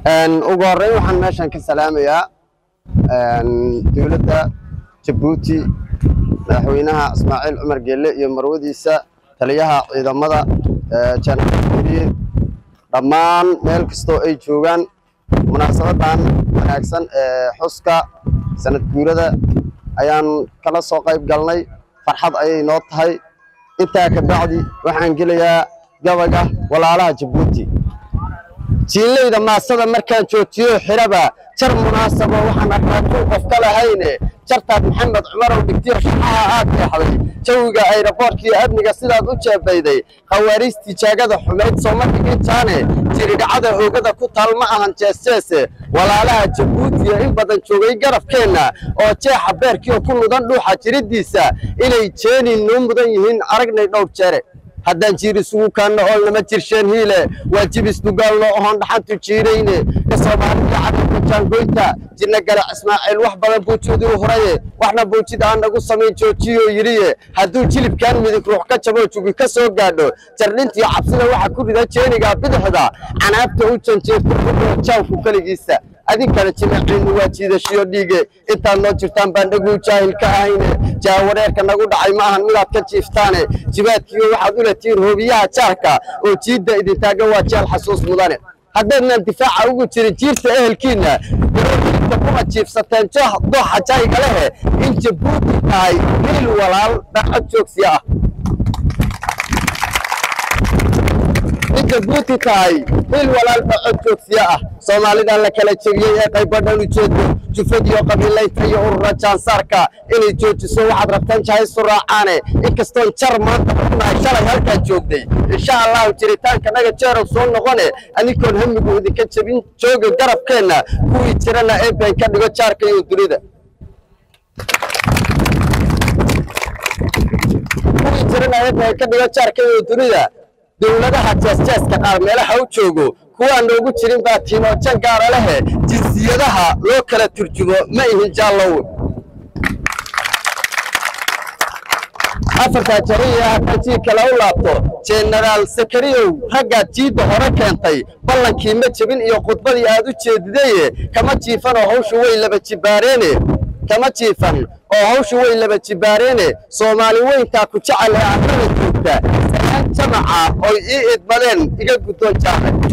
ugu horreyn waxaan meeshan ka salaamayaa dowladda Jabuuti madaxweynaha Ismaaciil Cumar Geelle iyo marwadiisa taliyaha ciidamada Janaabiye dhammaan meel kasta oo ay joogaan munaasabadan wanaagsan xuska sanad guurada ayaan kala soo qayb galnay farxad ayay noo tahay intaa ka bacdi waxaan gelayaa gabaga walaalaha Jabuuti jiilayda maasada markaan joojiyo xiraba jar munaasabo waxaan arkaa qof kale hayne jartaad maxamed cumar oo digtiir shaxaha aad leexday jawiga aeroportkii amniga sidaad u jeebayday qawaariistii jaagada xumeyd Soomaaliga taane jiridhacada oogada ku taal ma ahan jeesjeese walaalaha Jabuuti in badan joogay garafkeena oo jeexa beerkii ku mudan dhuuxa jiridiisa inay jeenin noo mudan yihiin aragnay dhowr jeer haddaan jiirisugu kaanno oo lama jirsheen hiile waajibis dugaalno oon dhaxantu jiirayne Soomaaliga cadka jangoynta jirna gala Ismaaciil wax badan buu joodu horaye waxna buu jid aan nagu sameey joojiyo yiriye hadduu jilibkan midig ruux ka jabo jugi ka soo gaadho jarnintii cabsida waxa ku rida jeeniga bidixda canaabta u janjeerto jawku kaligiisa adinkana jimacin waa jiidashiyo dhiige inta loo jirtaan baan dhagu jaahil ka ahayne jaawareerka nagu dhacay ma ahan midaad ka jiiftaane jibaadkiyo waxaad u leetiin hoobiyaha jaarka oo jiida idin taagan waa jeel xasuus mudane haddaan difaaca ugu jirin jiirta ehelkiina inta kuma jiifsateen dooxa jayga leh in Jabuuti tahay meel walaal dhaqan joogsi ah Jabuuti tahay meel walaal dhaqan joogsi ah Soomaalida la kala jabiyay ee qaybadhan u jeedo jufadiyo qabiilayta iyo urura jaansarka inay joojiso waxaad rabtaan jahay suraacane inkastoo jar maanta waxay shalay halka joogday insha Allah jiritaanka naga jeerow soo noqone anikoon hamigu idinka jabin jooga garabkeena kuwii jirana ee baan ka dhigo jaarka iyo dunida kuwii jirana ee baan ka dhigo jaarka iyo dunida dowladaha jeesjeeska qaar meelaha u joogo kuwaan loogu jirin baa tiimo jangaara leh jinsiyadaha loo kala turjumo ma ihin jaallow afarta jariya haddii kala u laabto General Sakariyow ragga jiida hore keentay ballankii ma jabin iyo khudbadii aad u jeediday kama jiifan oo hawshu way laba jibaareene kama jiifan oo hawshu way laba jibaareene Soomaali weynta ku jecel ee aan joogta jamaca oo ii idmadeen iga guddoon jaaxay